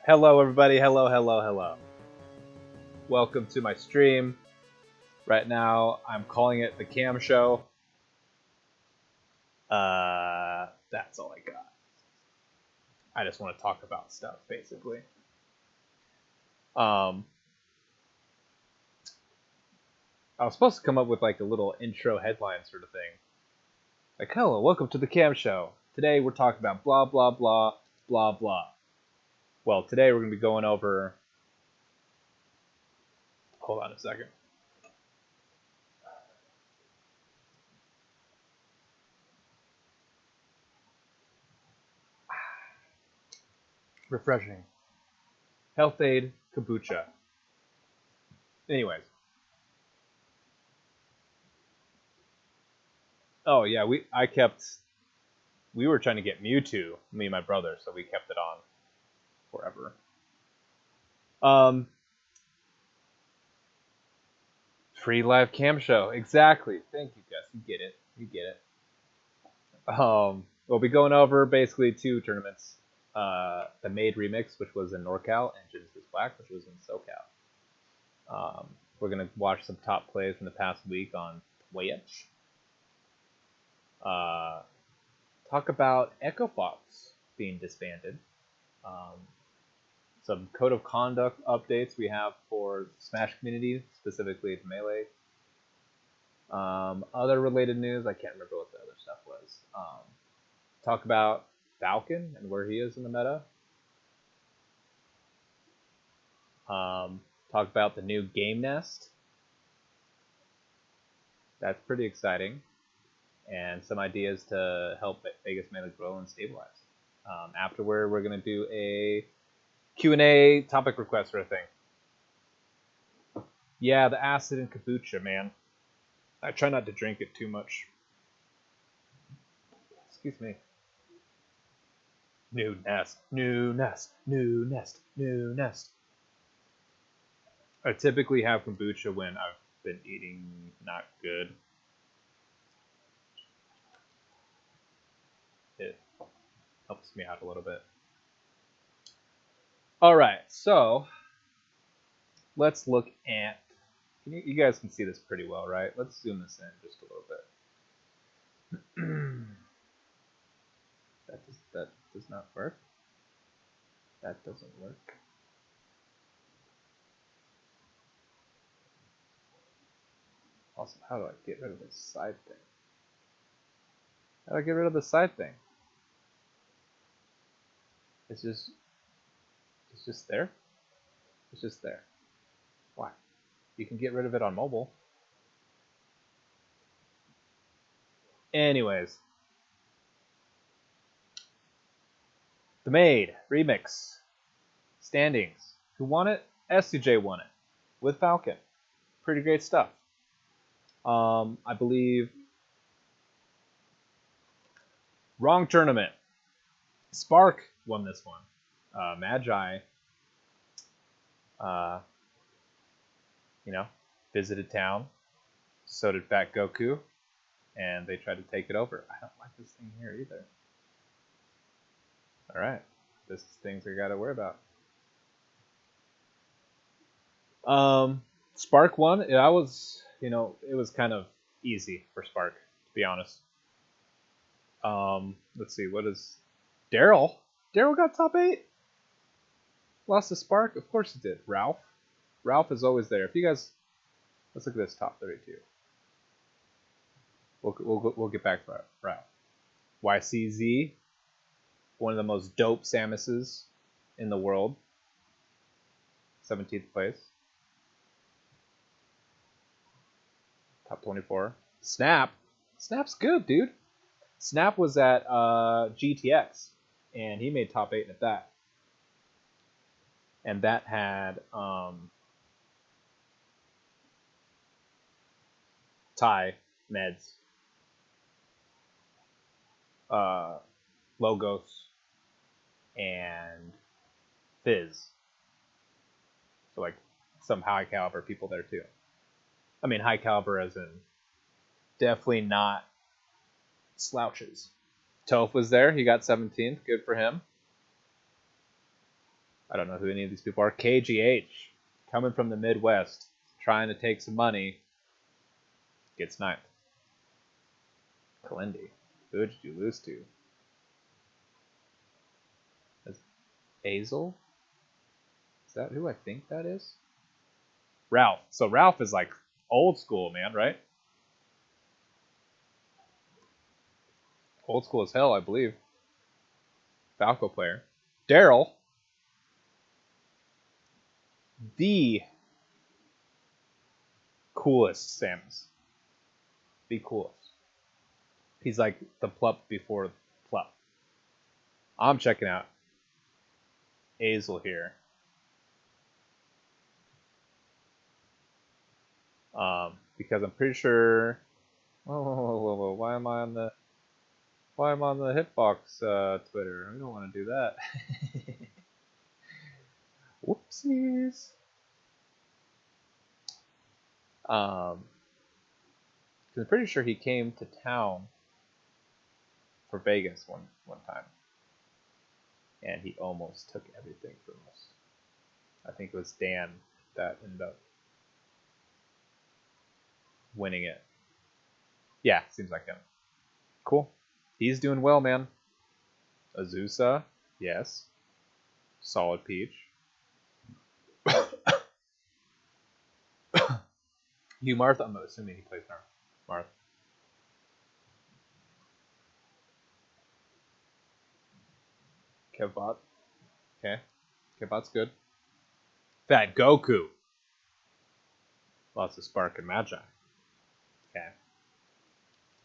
Hello everybody, hello. Welcome to my stream. Right now, I'm calling it the Cam Show. That's all I got. I just want to talk about stuff, basically. I was supposed to come up with like a little intro headline sort of thing. Like, hello, welcome to the Cam Show. Today we're talking about blah, blah, blah, blah, blah. Well, today we're going to be going over... Hold on a second. Refreshing. Health Aid Kombucha. Anyways. Oh yeah, we were trying to get Mewtwo, me and my brother, so we kept it on forever. Free live cam show, exactly. Thank you, Gus. You get it. We'll be going over basically two tournaments. The Made Remix, which was in NorCal, and Genesis Black, which was in SoCal. We're gonna watch some top plays from the past week on Twitch. Talk about Echo Fox being disbanded. Some code of conduct updates we have for Smash community, specifically the Melee. Other related news, I can't remember what the other stuff was. Talk about Falcon and where he is in the meta. Talk about the new Game Nest. That's pretty exciting. And some ideas to help Vegas Melee grow and stabilize. Afterward, we're going to do a Q&A topic request sort of thing. Yeah, the acid and kombucha, man. I try not to drink it too much. Excuse me. New nest. I typically have kombucha when I've been eating not good. It helps me out a little bit. Alright, so let's look at... You guys can see this pretty well, right? Let's zoom this in just a little bit. That does not work. That doesn't work. Also, how do I get rid of this side thing? How do I get rid of the side thing? It's just there? It's just there. Why? You can get rid of it on mobile. Anyways. The Made Remix. Standings. Who won it? SCJ won it. With Falcon. Pretty great stuff. I believe... Wrong tournament. Spark won this one. Magi, visited town. So did Fat Goku, and they tried to take it over. I don't like this thing here either. All right, this is things I gotta worry about. Spark won. It was kind of easy for Spark, to be honest. Let's see, what is Daryl? Daryl got top 8. Lost to Spark? Of course he did. Ralph is always there. If you guys, let's look at this top 32. We'll get back to Ralph. YCZ, one of the most dope Samuses in the world. 17th place. Top 24. Snap's good, dude. Snap was at GTX, and he made top 8 at that. And that had Ty, Meds, Logos, and Fizz. So like some high caliber people there too. I mean high caliber as in definitely not slouches. Toph was there, he got 17th, good for him. I don't know who any of these people are. KGH, coming from the Midwest, trying to take some money, gets sniped. Kalindi, who did you lose to? That's Azel? Is that who I think that is? Ralph. So Ralph is like old school, man, right? Old school as hell, I believe. Falco player. Daryl. The coolest Samus. The coolest. He's like the plup before plup. I'm checking out Azel here. Because I'm pretty sure. Whoa. Why am I on the Hitbox Twitter? We don't want to do that. Whoopsies. I'm pretty sure he came to town for Vegas one time, and he almost took everything from us. I think it was Dan that ended up winning it. Yeah, seems like him. Cool. He's doing well, man. Azusa, yes. Solid Peach. Hugh Marth, I'm assuming he plays Marth. Kevbot. Okay. Kevbot's good. Fat Goku. Lost to Spark and Magi. Okay.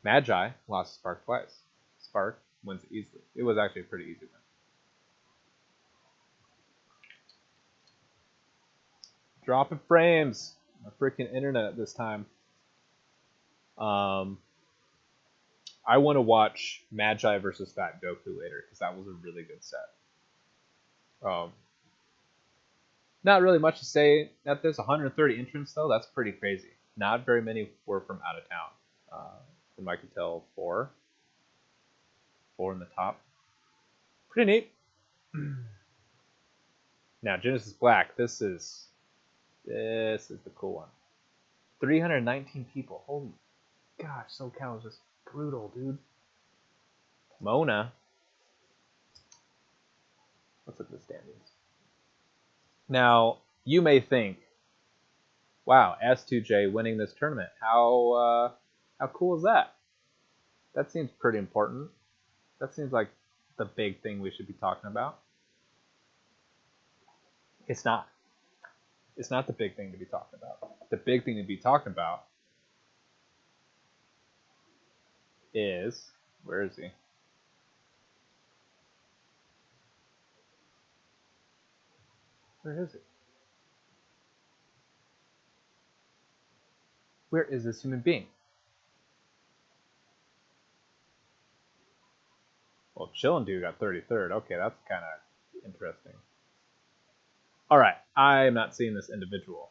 Magi lost to Spark twice. Spark wins it easily. It was actually a pretty easy win. Dropping frames. My freaking internet this time. I want to watch Magi versus Fat Goku later because that was a really good set. Not really much to say at this. 130 entrants though, that's pretty crazy. Not very many were from out of town. From I could tell, 4 in the top. Pretty neat. Now Genesis Black. This is the cool one. 319 people. Holy gosh, SoCal is just brutal, dude. Mona. Let's look at the standings. Now, you may think, wow, S2J winning this tournament. How cool is that? That seems pretty important. That seems like the big thing we should be talking about. It's not. It's not the big thing to be talking about. The big thing to be talking about is, where is he? Where is it? Where is this human being? Well, Chillin' Dude got 33rd. Okay, that's kind of interesting. All right, I'm not seeing this individual.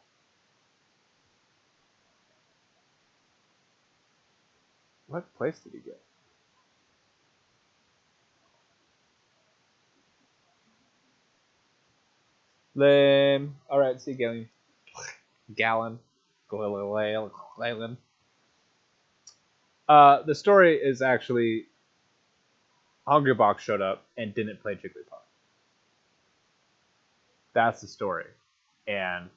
What place did he get? Lame. All right, see you, Gallon. Galen. The story is actually Hungrybox showed up and didn't play Jigglypuff. That's the story. And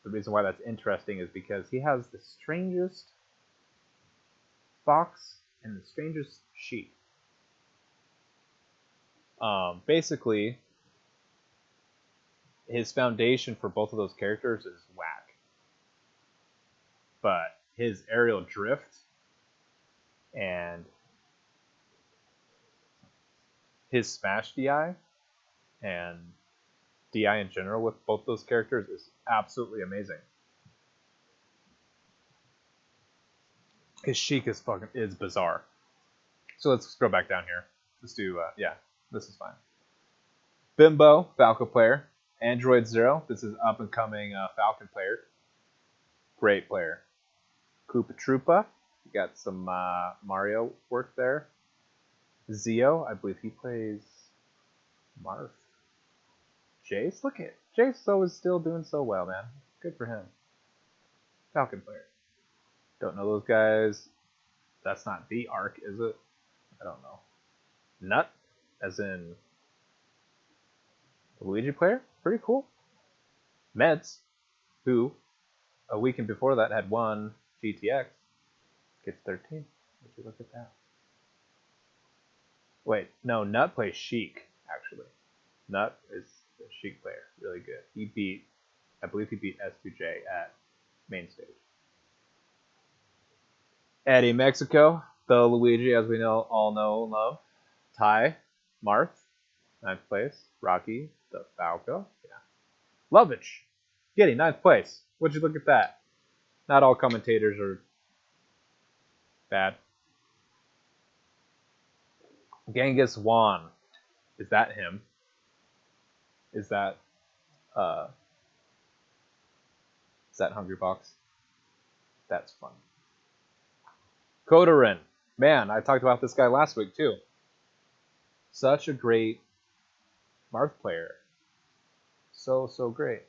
the reason why that's interesting is because he has the strangest fox and the strangest sheep. Basically, his foundation for both of those characters is whack. But his aerial drift and his smash DI and DI in general with both those characters is absolutely amazing. His Sheik is bizarre. So let's scroll back down here. Let's do this is fine. Bimbo, Falco player. Android Zero, this is up and coming Falcon player. Great player. Koopa Troopa, you got some Mario work there. Zio, I believe he plays Marth. Jace, look at Jace. So is still doing so well, man. Good for him. Falcon player. Don't know those guys. That's not the arc, is it? I don't know. Nut, as in the Luigi player. Pretty cool. Meds, who a weekend before that had won GTX, gets 13. Would you look at that? Wait, no, Nut plays Sheik, actually. Nut is a Sheik player, really good. I believe he beat S2J at main stage. Eddie Mexico, the Luigi, as we all know and love. Ty, Marth, 9th place. Rocky, the Falco, yeah. Lovich, getting 9th place. Would you look at that? Not all commentators are bad. Genghis Wan, is that him? Is that Hungrybox? That's fun. Kodorin, man, I talked about this guy last week too. Such a great Marth player. So great.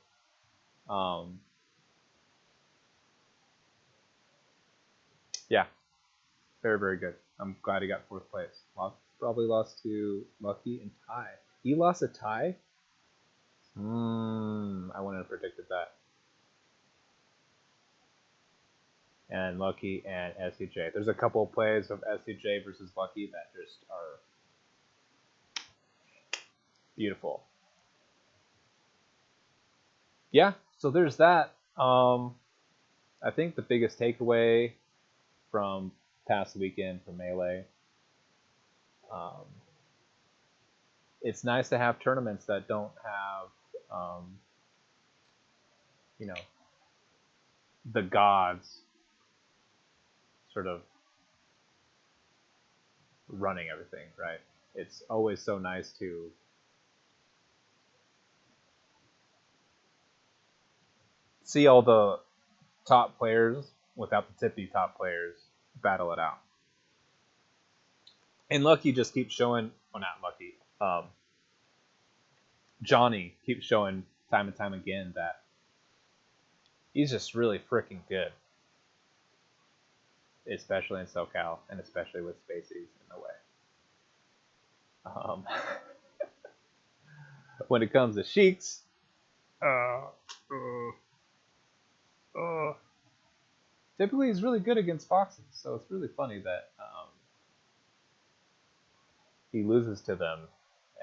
Yeah, very good. I'm glad he got 4th place. Probably lost to Lucky and Ty. He lost a Ty? I wouldn't have predicted that. And Lucky and SCJ. There's a couple of plays of SCJ versus Lucky that just are beautiful. Yeah, so there's that. I think the biggest takeaway from past weekend for Melee, it's nice to have tournaments that don't have, the gods sort of running everything, right? It's always so nice to see all the top players without the tippy top players battle it out. And Lucky just keeps showing, well, not Lucky, Johnny keeps showing time and time again that he's just really freaking good. Especially in SoCal, and especially with Spacies in the way. When it comes to Sheiks, typically he's really good against Foxes, so it's really funny that he loses to them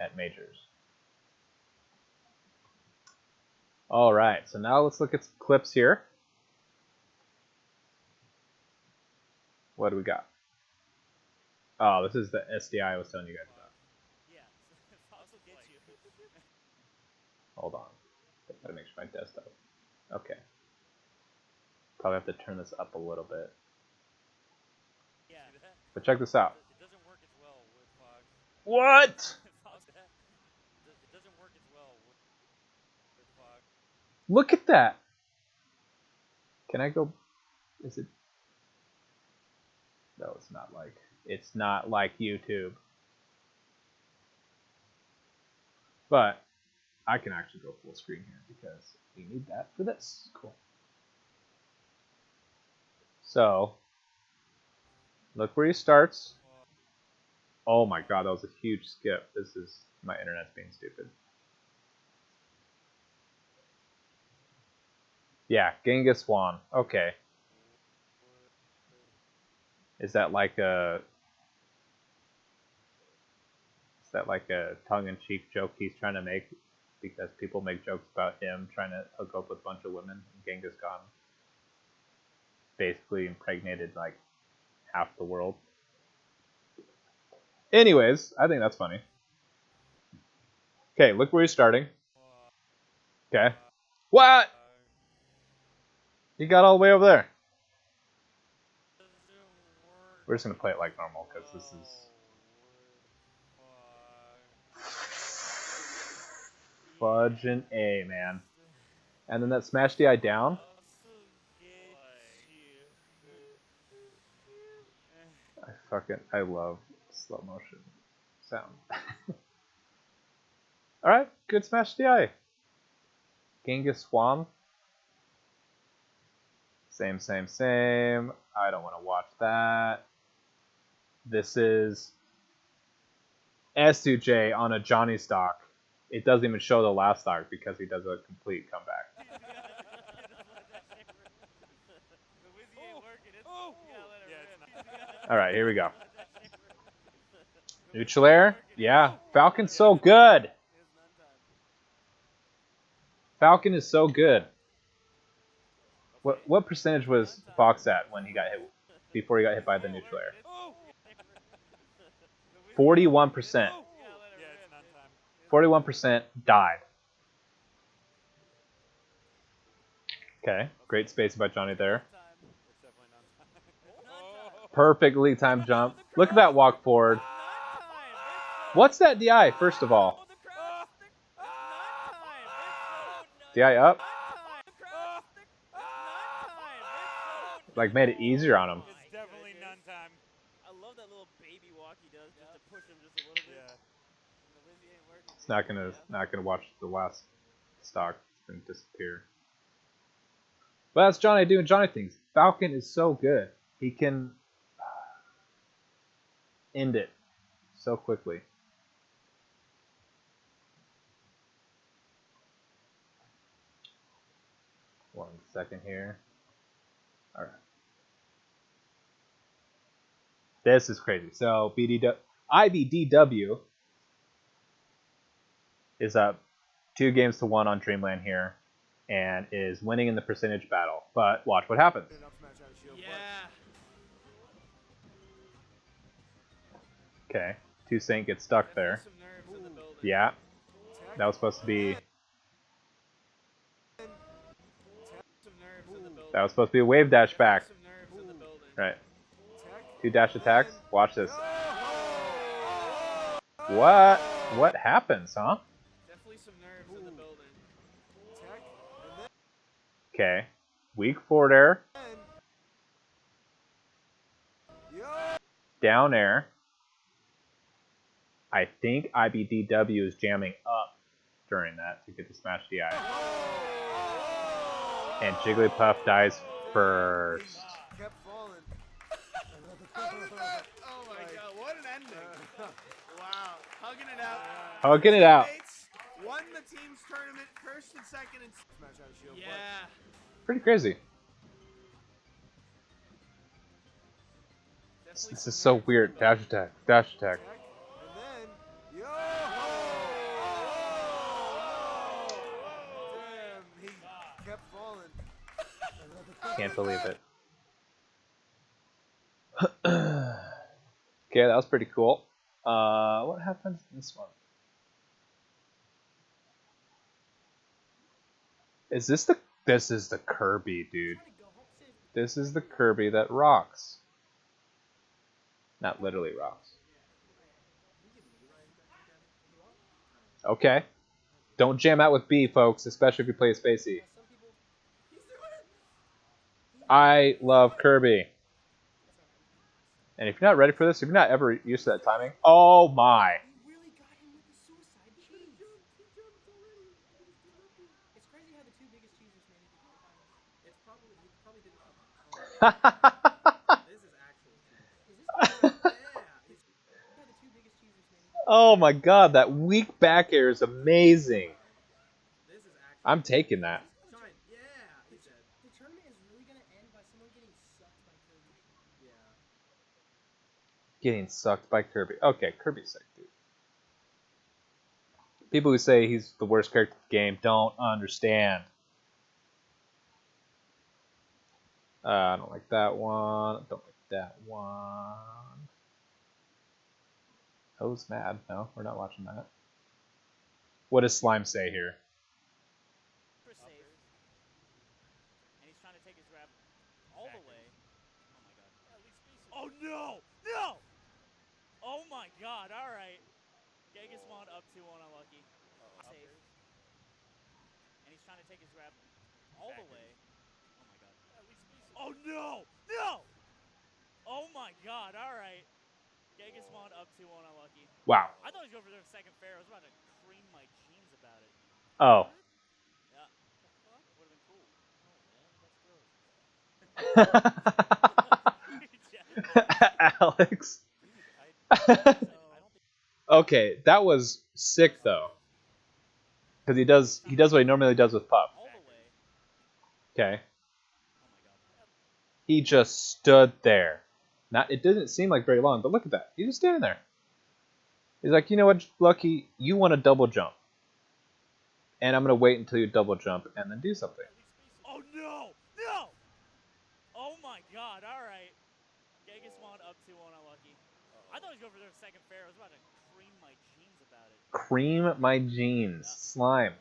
at majors. Alright, so now let's look at some clips here. What do we got? Oh, this is the SDI I was telling you guys about. Hold on. Gotta make sure my desktop. Okay. Probably have to turn this up a little bit. But check this out. It doesn't work as well with Fox. What? It doesn't work as well with Fox. Look at that. Can I go? Is it? No, it's not like. It's not like YouTube. But I can actually go full screen here because we need that for this. Cool. So, look where he starts. Oh my god, that was a huge skip. This is my internet's being stupid. Yeah, Genghis Swan. Okay. Is that like a tongue-in-cheek joke he's trying to make because people make jokes about him trying to hook up with a bunch of women? Genghis Khan basically impregnated like half the world. Anyways, I think that's funny. Okay, look where he's starting. Okay. What? He got all the way over there. We're just going to play it like normal because this is... Fudge and A, man. And then that smash DI down. I love slow motion sound. Alright, good smash DI. Genghis Swam. Same, same, same. I don't want to watch that. This is S2J on a Johnny stock. It doesn't even show the last stock because he does a complete comeback. All right, here we go. Neutral air? Yeah. Falcon's so good. Falcon is so good. What percentage was Fox at when he got hit before he got hit by the neutral air? 41%. 41% died. Okay, great space by Johnny there. Perfectly timed jump. Look at that walk forward. What's that DI, first of all? DI up? Like, made it easier on him. It's definitely none time. I love that little baby walk he does just to push him just a little bit. It's not gonna watch the last stock. It's gonna disappear. But that's Johnny doing Johnny things. Falcon is so good. He can end it so quickly. One second here. All right. This is crazy. So IBDW is up 2-1 on Dreamland here and is winning in the percentage battle. But watch what happens. Yeah. Okay. 2 Saint gets stuck there. Yeah. That was supposed to be... That was supposed to be a wave dash back. Right. 2 dash attacks. Watch this. What? What happens, huh? Definitely some nerves in the building. Okay. Weak forward air. Down air. I think IBDW is jamming up during that to get the smash DI. And Jigglypuff dies first. Kept falling. Oh my god, what an ending. Wow, hugging it out. Hugging it out. Won the team's tournament first and second and smash out of shield. Yeah. Pretty crazy. This is so weird. Dash attack. Dash attack. And then, yo! Damn, he kept falling. Can't believe it. Okay, that was pretty cool. What happens in this one? Is this the... This is the Kirby, dude. This is the Kirby that rocks. Not literally rocks. Okay. Don't jam out with B, folks, especially if you play Spacey. I love Kirby. And if you're not ready for this, if you're not ever used to that timing, oh my. Oh my god, that weak back air is amazing. I'm taking that. The tournament is really gonna end by someone getting sucked by Kirby. Getting sucked by Kirby. Okay, Kirby's sick, dude. People who say he's the worst character in the game don't understand. I don't like that one. Don't like that one. Who's mad? No, we're not watching that. What does Slime say here? And he's trying to take his grab all the way. Oh my god. Oh no! No! Oh my god, alright. Genghis-Mon up 2-1 unlucky. Safe. And he's trying to take his grab all the way. Oh my god. Oh no! No! Oh my god, alright. Genghis-Mon up 2-1 unlucky. Wow. I thought he was going for the second fair. I was about to cream my jeans about it. Oh. Yeah. Alex. I don't think Okay, that was sick though, because he does what he normally does with Pup. all the way. Okay, Oh my god. he just stood there. Not, it didn't seem like very long, but look at that. He's just standing there. He's like, you know what, Lucky, you want to double jump, and I'm gonna wait until you double jump and then do something. Oh no! No! Oh my god, alright. Genghis won up 2-1 unlucky. I thought he was going for their second fair. I was about to cream my jeans about it. Cream my jeans, slime,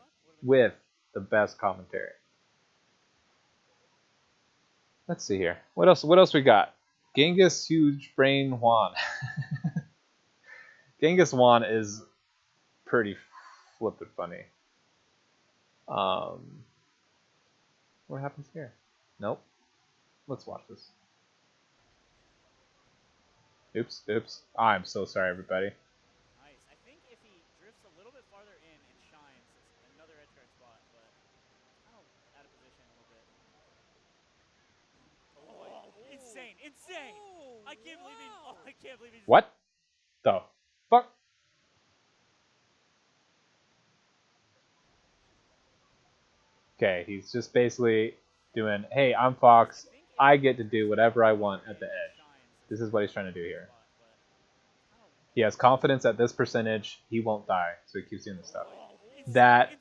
with the best commentary. Let's see here. What else? What else we got? Genghis Huge Brain Juan. Genghis Juan is pretty flippin' funny. What happens here? Nope. Let's watch this. Oops. I'm so sorry, everybody. Nice. I think if he drifts a little bit farther in and shines, it's another edge guard spot, but kind of out of position a little bit. Oh, insane! Insane! I can't believe he. Oh, I can't believe he's. What the fuck? Okay, he's just basically doing, hey, I'm Fox. I get to do whatever I want at the edge. This is what he's trying to do here. He has confidence at this percentage. He won't die, so he keeps doing this stuff. That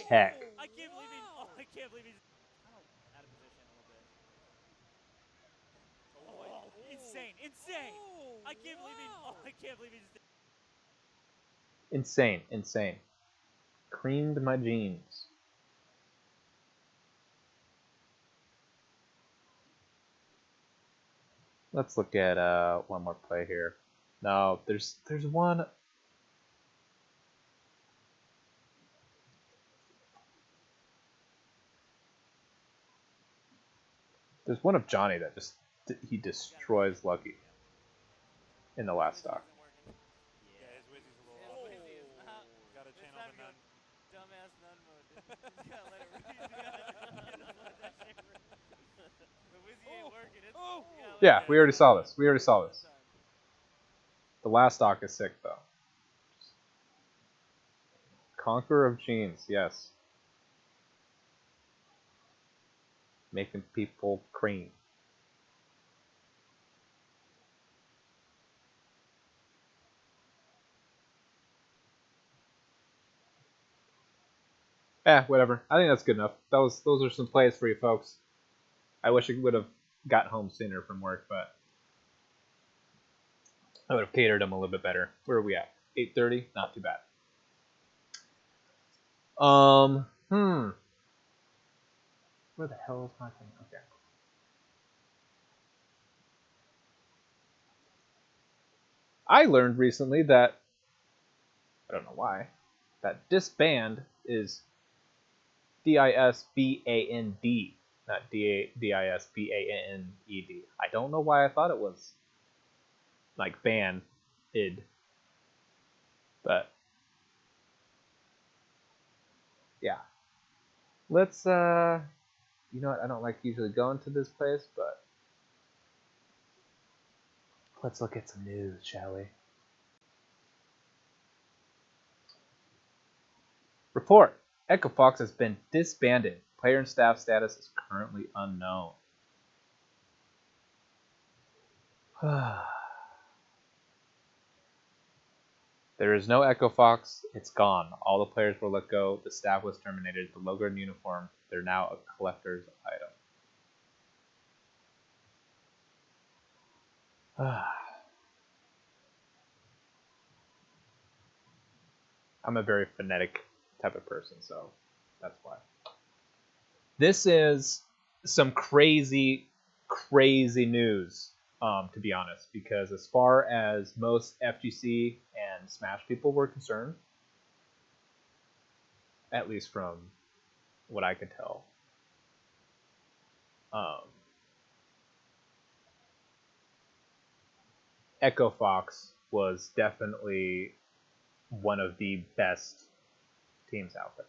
tech. I can't believe he. Oh, I can't believe he's kind of out of position a little bit. Oh, insane! Insane! I can't believe he. Oh, I can't believe he's. Insane. Creamed my jeans. Let's look at one more play here. No, there's one. There's one of Johnny that just he destroys Lucky in the last stock. Yeah, his Wizzy's a little off. Wizzy is not. Gotta channel the nun. Dumbass nun mode. You gotta let it The Wizzy ain't working. Yeah, we already saw this. The last stock is sick though. Conqueror of Jeans, yes. Making people cream. Whatever. I think that's good enough. Those are some plays for you folks. I wish I would have gotten home sooner from work, but I would have catered them a little bit better. Where are we at? 8:30? Not too bad. Where the hell is my thing? Okay. I learned recently that, I don't know why, that disband is D-I-S-B-A-N-D, not D-I-S-B-A-N-E-D. I don't know why I thought it was like ban-id, but yeah. Let's, you know what, I don't like usually going to this place, but let's look at some news, shall we? Report. Echo Fox has been disbanded. Player and staff status is currently unknown. There is no Echo Fox. It's gone. All the players were let go. The staff was terminated. The logo and uniform, they're now a collector's item. I'm a very phonetic type of person, so that's why. This is some crazy news, to be honest, because as far as most FGC and Smash people were concerned, at least from what I could tell, Echo Fox was definitely one of the best teams out there.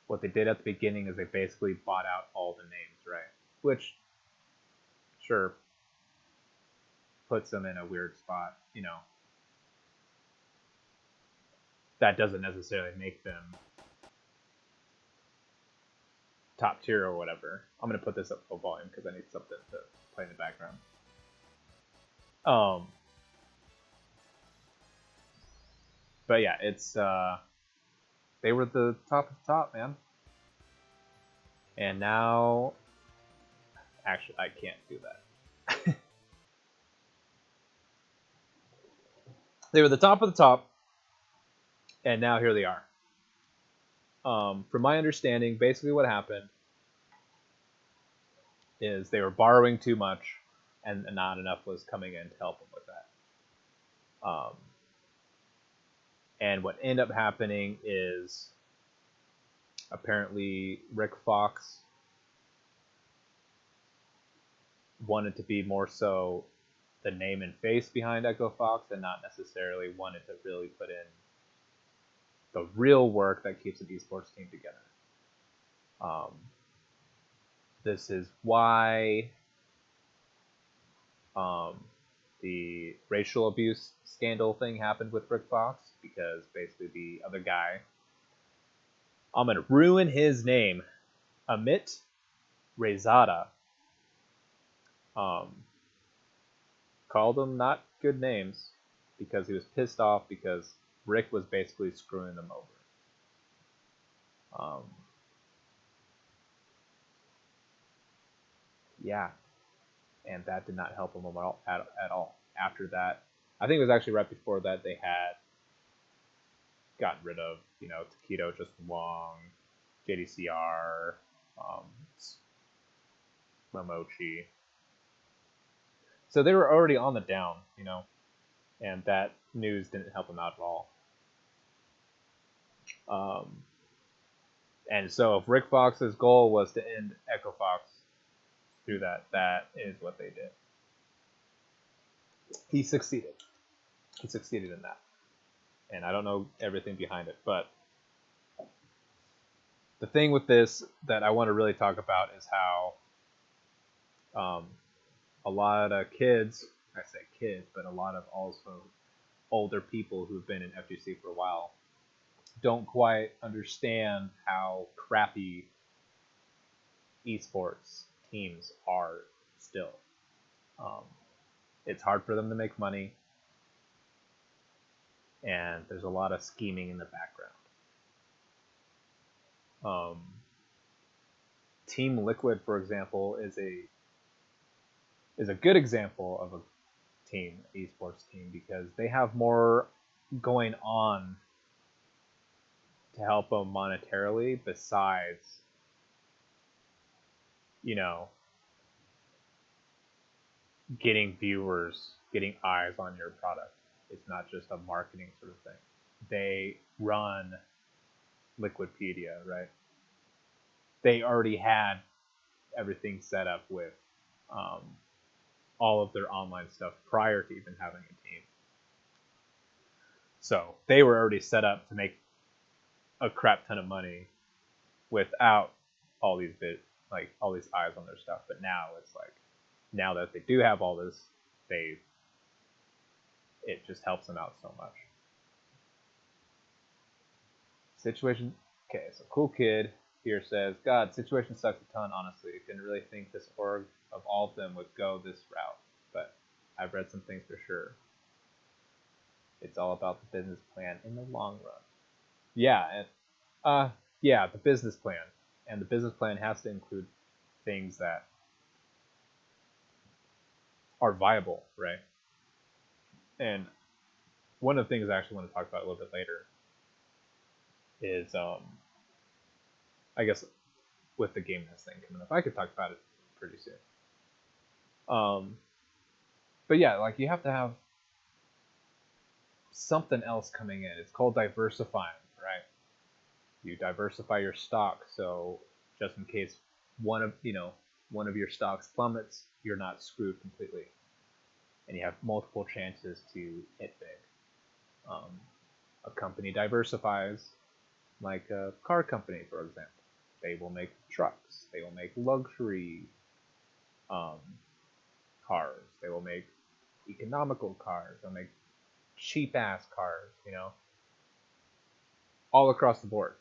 What they did at the beginning is they basically bought out all the names, right? Which sure, puts them in a weird spot, you know, that doesn't necessarily make them top tier or whatever. I'm gonna put this up full volume because I need something to play in the background. But yeah, it's they were the top of the top, man. And now, actually, I can't do that. They were the top of the top, and now here they are. From my understanding, basically what happened is they were borrowing too much, and not enough was coming in to help them with that. And what ended up happening is apparently Rick Fox wanted to be more so the name and face behind Echo Fox and not necessarily wanted to really put in the real work that keeps an esports team together. This is why the racial abuse scandal thing happened with Rick Fox, because basically the other guy, I'm going to ruin his name, Amit Rezada, called them not good names because he was pissed off because Rick was basically screwing them over. Yeah, and that did not help him at all. After that, I think it was actually right before that they had gotten rid of, you know, Taquito, Just Wong, JDCR, Momochi. So they were already on the down, you know, and that news didn't help them out at all. And so if Rick Fox's goal was to end Echo Fox through that, that is what they did. He succeeded. He succeeded in that. And I don't know everything behind it, but the thing with this that I want to really talk about is how a lot of kids, I say kids, but a lot of also older people who've been in FGC for a while don't quite understand how crappy esports teams are still. It's hard for them to make money, and there's a lot of scheming in the background. Team Liquid, for example, is a good example of a team, esports team, because they have more going on to help them monetarily besides, you know, getting viewers, getting eyes on your product. It's not just a marketing sort of thing. They run Liquidpedia, right? They already had everything set up with all of their online stuff prior to even having a team. So they were already set up to make a crap ton of money without all these all these eyes on their stuff. But now it's like, now that they do have all this, it just helps them out so much. Situation. Okay, so Cool Kid here says, God, situation sucks a ton, honestly. Didn't really think this org of all of them would go this route, but I've read some things for sure. It's all about the business plan in the long run. Yeah, and yeah, the business plan. And the business plan has to include things that are viable, right? And one of the things I actually want to talk about a little bit later is, I guess, with the Game Nest thing coming up. I could talk about it pretty soon. But yeah, like, you have to have something else coming in. It's called diversifying, right? You diversify your stock, so just in case one of your stocks plummets, you're not screwed completely, and you have multiple chances to hit big. A company diversifies, like a car company, for example. They will make trucks. They will make luxury cars. They will make economical cars. They'll make cheap ass cars, all across the board.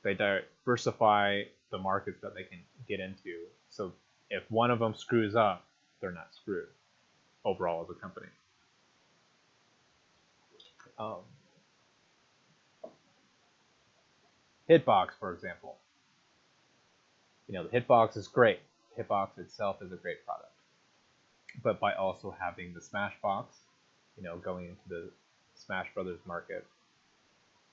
They diversify the markets that they can get into. So if one of them screws up, they're not screwed overall as a company. Hitbox, for example. The Hitbox is great. Hitbox itself is a great product. But by also having the Smashbox, going into the Smash Brothers market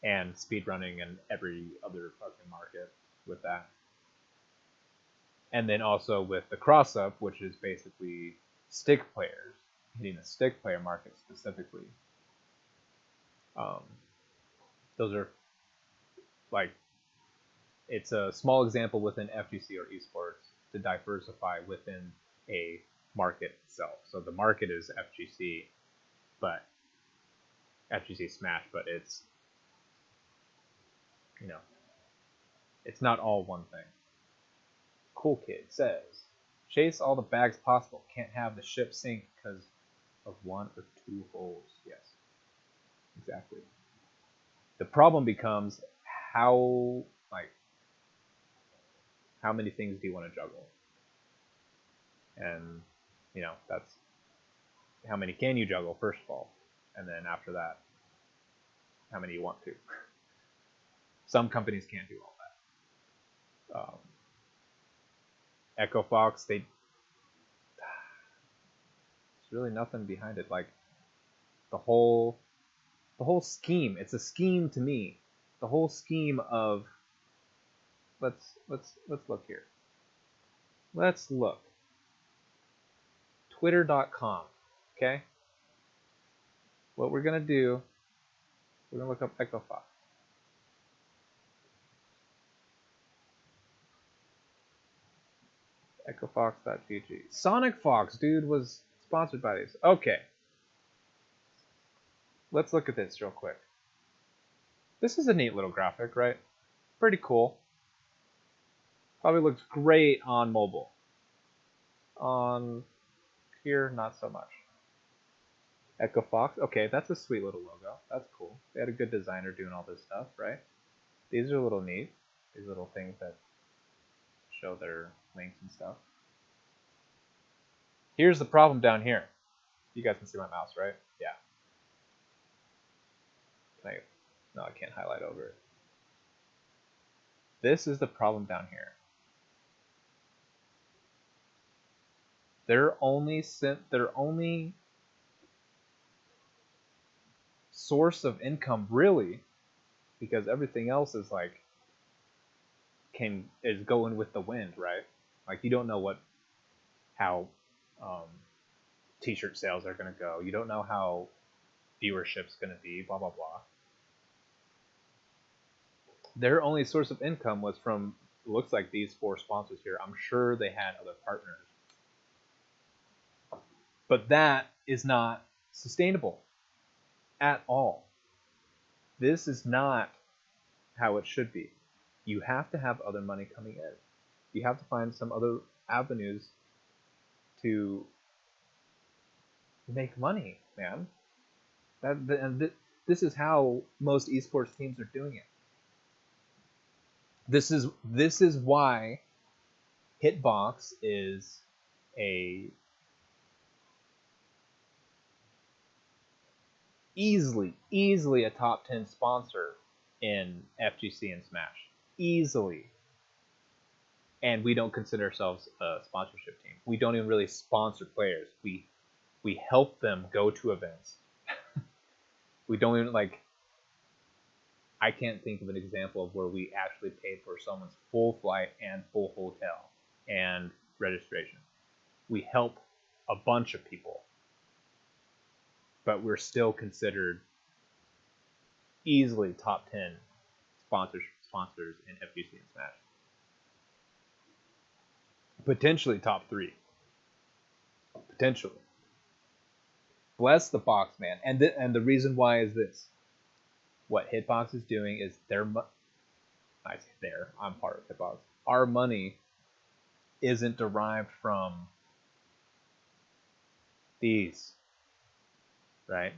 and speedrunning and every other fucking market with that. And then also with the cross-up, which is basically stick players, hitting the stick player market specifically. Those are like, it's a small example within FGC or esports to diversify within a market itself. So the market is FGC, but FGC Smash, but it's it's not all one thing. Cool Kid says, chase all the bags possible. Can't have the ship sink because of one or two holes. Yes, exactly. The problem becomes how many things do you want to juggle? And, that's how many can you juggle, first of all. And then after that, how many you want to. Some companies can't do all that. Echo Fox, there's really nothing behind it. Like, the whole scheme, it's a scheme to me. The whole scheme of, let's look here. Let's look. Twitter.com, okay? What we're gonna do, we're gonna look up Echo Fox. EchoFox.gg. Sonic Fox, dude, was sponsored by these. Okay. Let's look at this real quick. This is a neat little graphic, right? Pretty cool. Probably looks great on mobile. On here, not so much. Echo Fox. Okay, that's a sweet little logo. That's cool. They had a good designer doing all this stuff, right? These are a little neat. These little things that show their links and stuff. Here's the problem down here. You guys can see my mouse, right? Yeah. No, I can't highlight over it. This is the problem down here. Their only source of income, really, because everything else is is going with the wind, right? Like, you don't know how t-shirt sales are going to go. You don't know how viewership's going to be, blah blah blah. Their only source of income was from, looks like, these 4 sponsors here. I'm sure they had other partners, but that is not sustainable at all. This is not how it should be. You have to have other money coming in. You have to find some other avenues to make money, man. This is how most esports teams are doing it. This is why Hitbox is easily a top 10 sponsor in FGC and Smash. Easily. And we don't consider ourselves a sponsorship team. We don't even really sponsor players. We help them go to events. We don't even, I can't think of an example of where we actually paid for someone's full flight and full hotel and registration. We help a bunch of people, but we're still considered easily top 10 sponsors in FGC and Smash. Potentially top 3. Potentially. Bless the box, man. And the reason why is this. What Hitbox is doing is I'm part of Hitbox. Our money isn't derived from these, right?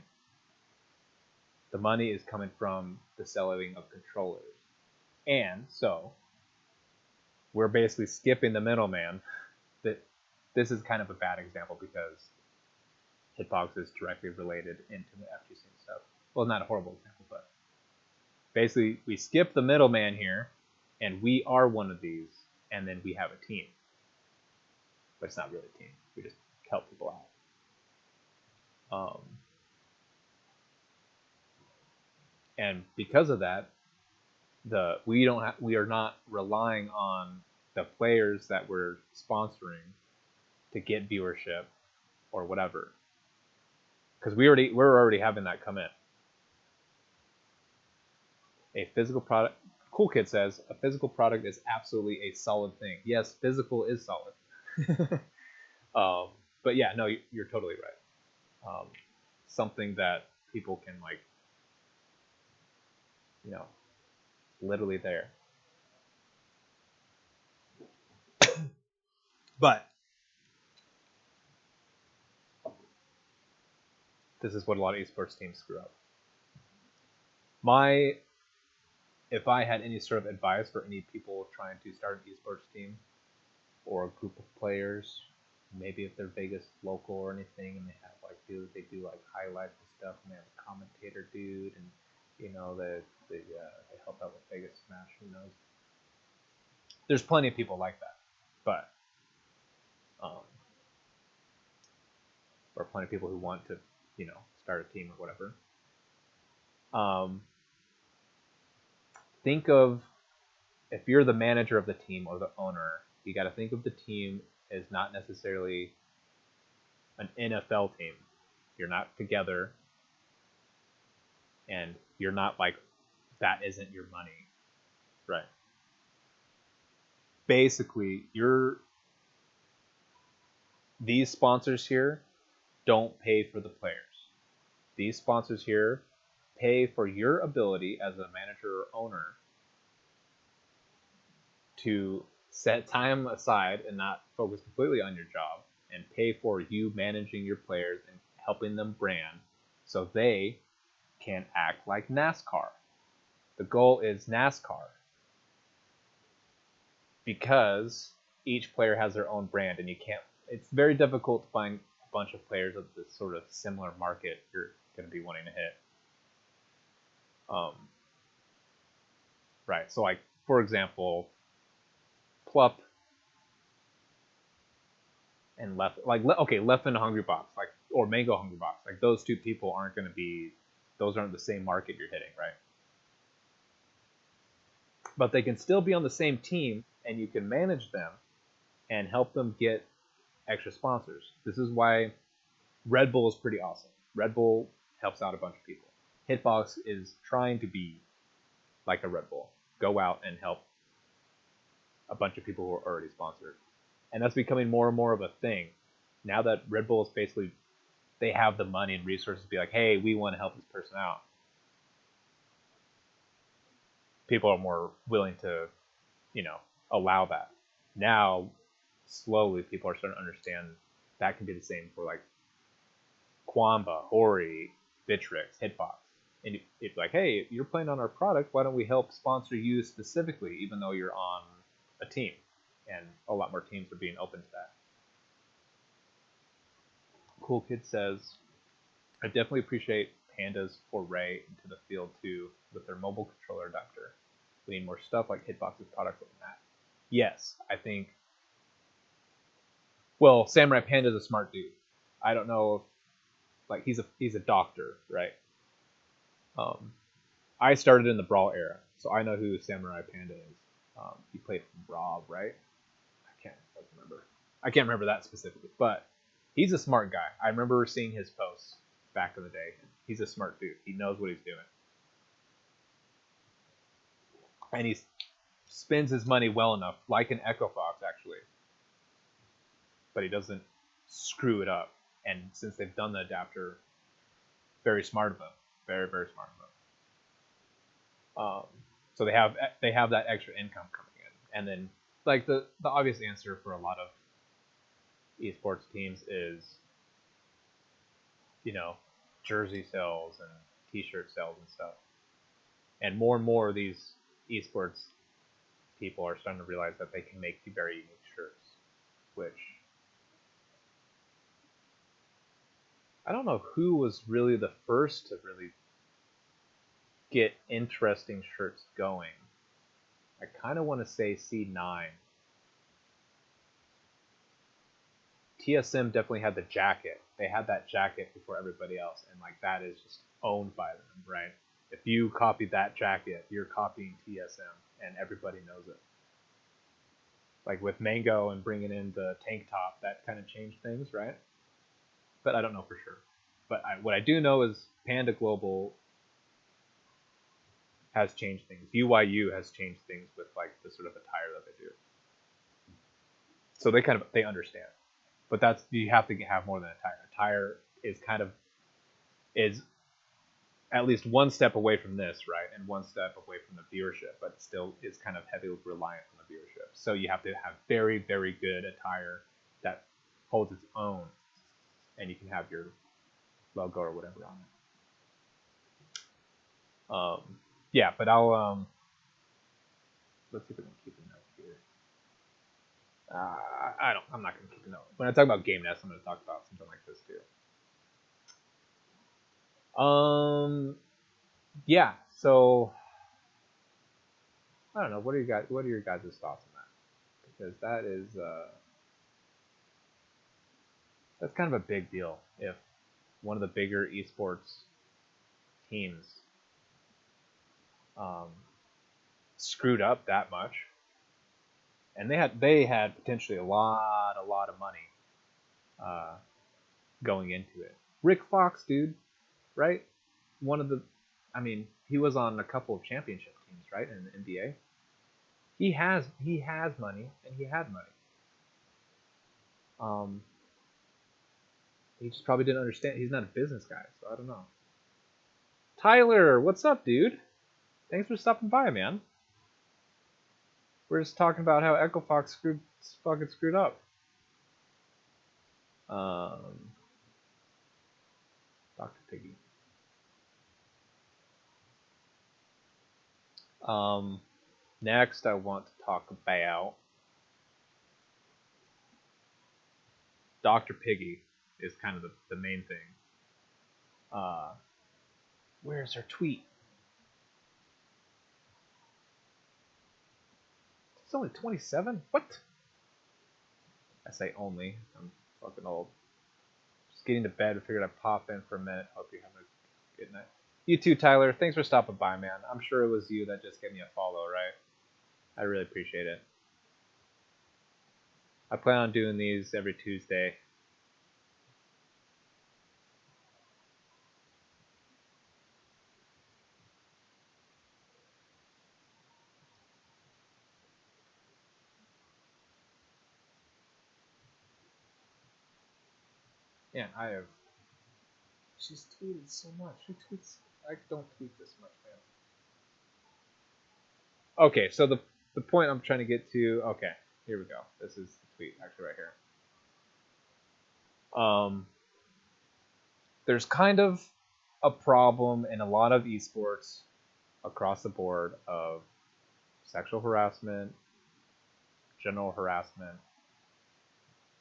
The money is coming from the selling of controllers. And so we're basically skipping the middleman. That this is kind of a bad example because Hitbox is directly related into the FGC stuff. Well, not a horrible example, but basically we skip the middleman here, and we are one of these, and then we have a team. But it's not really a team. We just help people out. And because of that, we are not relying on the players that we're sponsoring to get viewership or whatever, because we're already having that come in. A physical product. Cool Kid says a physical product is absolutely a solid thing. Yes, physical is solid. But yeah, no, you're totally right. Something that people can literally there. But this is what a lot of esports teams screw up. If I had any sort of advice for any people trying to start an esports team or a group of players, maybe if they're Vegas local or anything, and they have they do highlights and stuff, and they have a commentator dude, and they help out with Vegas Smash. Who knows? There's plenty of people like that, but or plenty of people who want to start a team or whatever. Think of, if you're the manager of the team or the owner, you got to think of the team as not necessarily an NFL team. You're not together, and you're not that isn't your money, right? Basically, these sponsors here don't pay for the players. These sponsors here pay for your ability as a manager or owner to set time aside and not focus completely on your job, and pay for you managing your players and helping them brand so they can act like NASCAR. The goal is NASCAR because each player has their own brand, and it's very difficult to find a bunch of players of this sort of similar market you're going to be wanting to hit. Right, so for example, Plup and Left and Hungry Box, or Mango Hungry Box, those two people aren't the same market you're hitting, right? But they can still be on the same team, and you can manage them and help them get extra sponsors. This is why Red Bull is pretty awesome. Red Bull helps out a bunch of people. Hitbox is trying to be like a Red Bull. Go out and help a bunch of people who are already sponsored. And that's becoming more and more of a thing. Now that Red Bull is basically, they have the money and resources to be like, hey, we want to help this person out. People are more willing to, allow that. Now, slowly, people are starting to understand that can be the same for Quamba, Hori, Bitrix, Hitbox. And it's like, hey, you're playing on our product, why don't we help sponsor you specifically, even though you're on a team? And a lot more teams are being open to that. Cool Kid says, I definitely appreciate Panda's foray into the field too with their mobile controller adapter. We need more stuff like Hitbox's products like that. Yes, I think. Well, Samurai Panda's a smart dude. I don't know if he's a doctor, right? I started in the Brawl era, so I know who Samurai Panda is. He played from Rob, right? I can't remember that specifically, but he's a smart guy. I remember seeing his posts back in the day. He's a smart dude. He knows what he's doing. And he spends his money well enough, like an Echo Fox, actually. But he doesn't screw it up. And since they've done the adapter, very smart of them. Very, very smart of them. So they have that extra income coming in. And then, the obvious answer for a lot of esports teams is jersey sales and T-shirt sales and stuff. And more of these esports people are starting to realize that they can make very unique shirts, which I don't know who was really the first to really get interesting shirts going. I kind of want to say C9. TSM definitely had the jacket. They had that jacket before everybody else, and like that is just owned by them, right? If you copy that jacket, you're copying TSM, and everybody knows it. Like with Mango and bringing in the tank top, that kind of changed things, right? But I don't know for sure. But what I do know is Panda Global has changed things. UYU has changed things with like the sort of attire that they do. So they understand. But that's, you have to have more than attire. Attire is at least one step away from this, right? And one step away from the viewership, but still is kind of heavily reliant on the viewership. So you have to have very, very good attire that holds its own, and you can have your logo or whatever on it. Yeah, but I'll let's see if we can keep a note here. I'm not going to keep a note. When I talk about Game Nest, I'm going to talk about something like this too. Yeah. So I don't know. What are your guys' thoughts on that? Because that's kind of a big deal if one of the bigger esports teams screwed up that much, and they had potentially a lot of money going into it. Rick Fox, dude, right? He was on a couple of championship teams, right, in the NBA. He has money, and he had money. He just probably didn't understand. He's not a business guy, so I don't know. Tyler, what's up, dude? Thanks for stopping by, man. We're just talking about how Echo Fox fucking screwed up. Dr. Piggy. Next, I want to talk about Dr. Piggy is kind of the main thing. Where's her tweet? It's only 27? What? I say only. I'm fucking old. Just getting to bed. I figured I'd pop in for a minute. Hope you have a good night. You too, Tyler. Thanks for stopping by, man. I'm sure it was you that just gave me a follow, right? I really appreciate it. I plan on doing these every Tuesday. Yeah, I have. She's tweeted so much. She tweets. I don't tweet this much, man. Okay, so the point I'm trying to get to. Okay, here we go. This is the tweet actually right here. There's kind of a problem in a lot of esports across the board of sexual harassment, general harassment,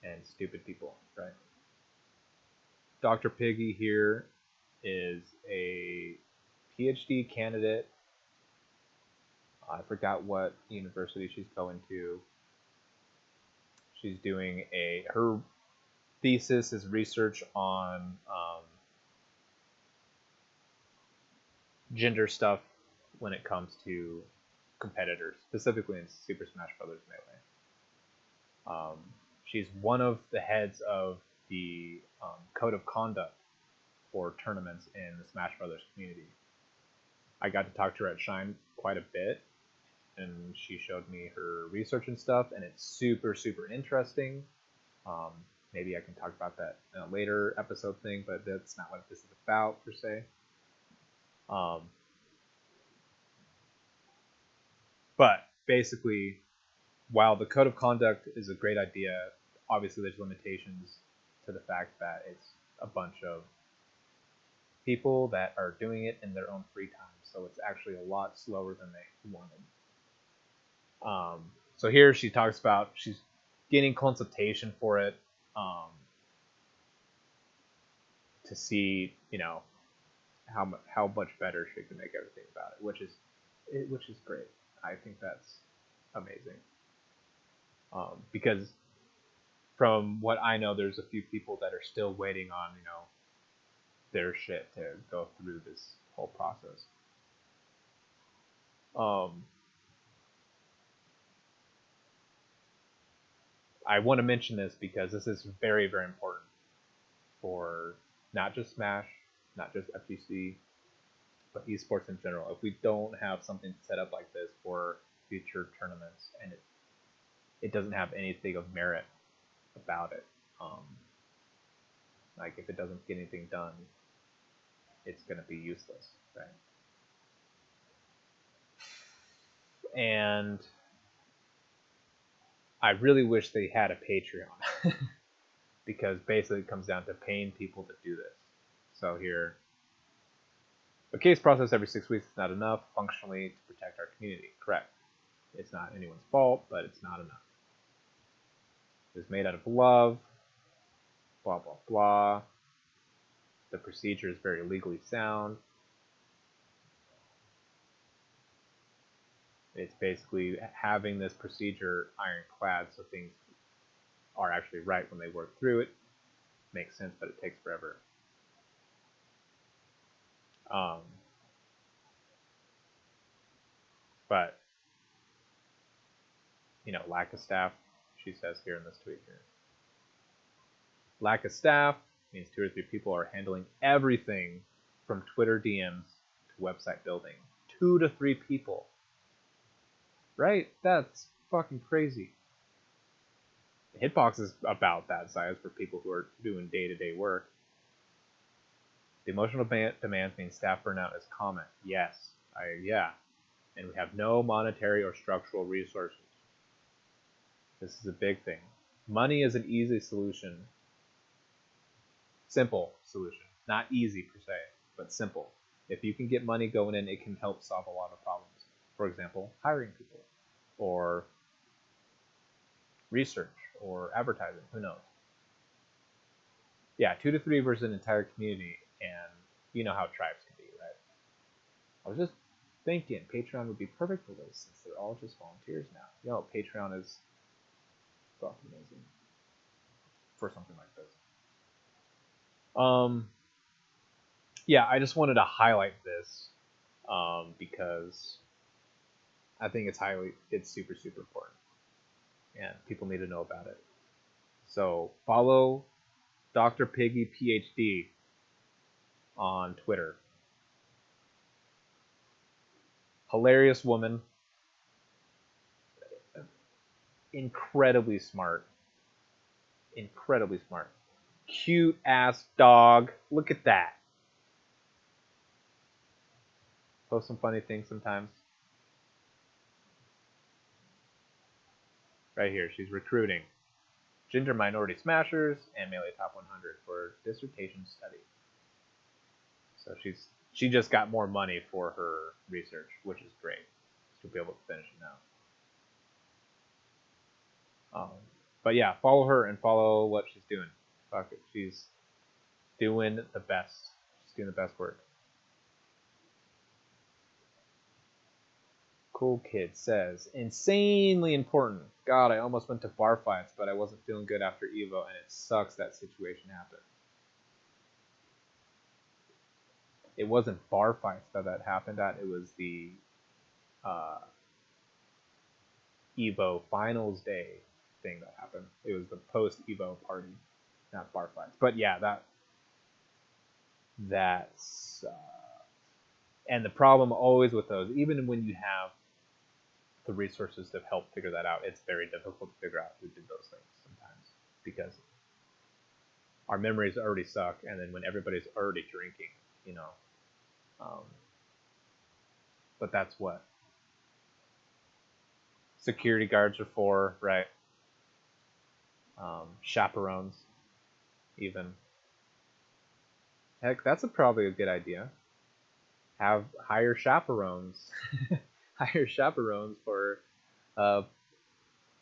and stupid people, right? Dr. Piggy here is a PhD candidate. I forgot what university she's going to. She's doing her thesis is research on gender stuff when it comes to competitors, specifically in Super Smash Bros. Melee. She's one of the heads of the code of conduct for tournaments in the Smash Brothers community. I got to talk to her at Shine quite a bit, and she showed me her research and stuff, and it's super interesting. Maybe I can talk about that in a later episode thing, but that's not what this is about per se. But basically, while the code of conduct is a great idea, obviously there's limitations to the fact that it's a bunch of people that are doing it in their own free time, so it's actually a lot slower than they wanted. So here she talks about she's getting consultation for it to see, how much better she can make everything about it, which is great. I think that's amazing. Because from what I know, there's a few people that are still waiting on, their shit to go through this whole process. I want to mention this because this is very, very important for not just Smash, not just FGC, but esports in general. If we don't have something set up like this for future tournaments, and it doesn't have anything of merit about it, like if it doesn't get anything done, it's going to be useless, right? And I really wish they had a Patreon because basically it comes down to paying people to do this. So here, a case process every 6 weeks is not enough functionally to protect our community. Correct. It's not anyone's fault, but it's not enough. It was made out of love, blah, blah, blah. The procedure is very legally sound. It's basically having this procedure ironclad so things are actually right when they work through it. Makes sense, but it takes forever. But, lack of staff, she says here in this tweet here. Lack of staff means 2 or 3 people are handling everything from Twitter DMs to website building. 2 to 3 people. Right? That's fucking crazy. The hitbox is about that size for people who are doing day-to-day work. The emotional demands mean staff burnout is common. Yes. Yeah. And we have no monetary or structural resources. This is a big thing. Money is an easy solution. Simple solution. Not easy per se, but simple. If you can get money going in, it can help solve a lot of problems. For example, hiring people, or research, or advertising, who knows. Yeah, 2 to 3 versus an entire community, and you know how tribes can be, right? I was just thinking Patreon would be perfect for this, since they're all just volunteers now. Patreon is fucking amazing for something like this. Yeah, I just wanted to highlight this because I think it's super, super important, and people need to know about it. So follow Dr. Piggy PhD on Twitter. Hilarious woman, incredibly smart, cute ass dog. Look at that. Post some funny things sometimes. Right here, she's recruiting gender minority smashers and melee top 100 for dissertation study. So she just got more money for her research, which is great. She'll be able to finish it now. But yeah, follow her and follow what she's doing. Fuck it, she's doing the best. She's doing the best work. Cool Kid says, insanely important. God, I almost went to bar fights, but I wasn't feeling good after Evo, and it sucks that situation happened. It wasn't bar fights that happened at. It was the Evo finals day thing that happened. It was the post Evo party, not bar fights. But yeah, that's and the problem always with those, even when you have the resources to help figure that out, it's very difficult to figure out who did those things sometimes, because our memories already suck, and then when everybody's already drinking, but that's what security guards are for, right? Chaperones, even. Heck, that's probably a good idea. Hire chaperones, hire chaperones for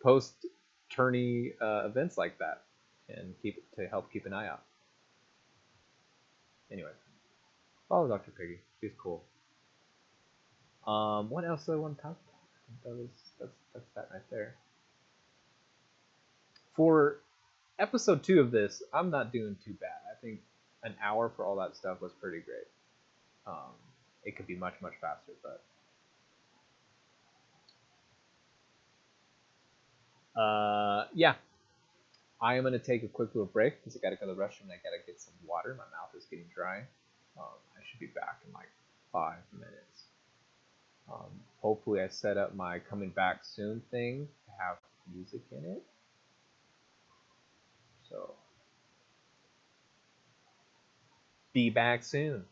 post tourney events like that, and help keep an eye out. Anyway, follow Dr. Piggy. She's cool. What else do I want to talk about? That's that right there. For episode 2 of this, I'm not doing too bad. I think an hour for all that stuff was pretty great. It could be much faster, but yeah. I am gonna take a quick little break because I gotta go to the restroom and I gotta get some water. My mouth is getting dry. I should be back in like 5 minutes. Hopefully I set up my coming back soon thing to have music in it. So be back soon.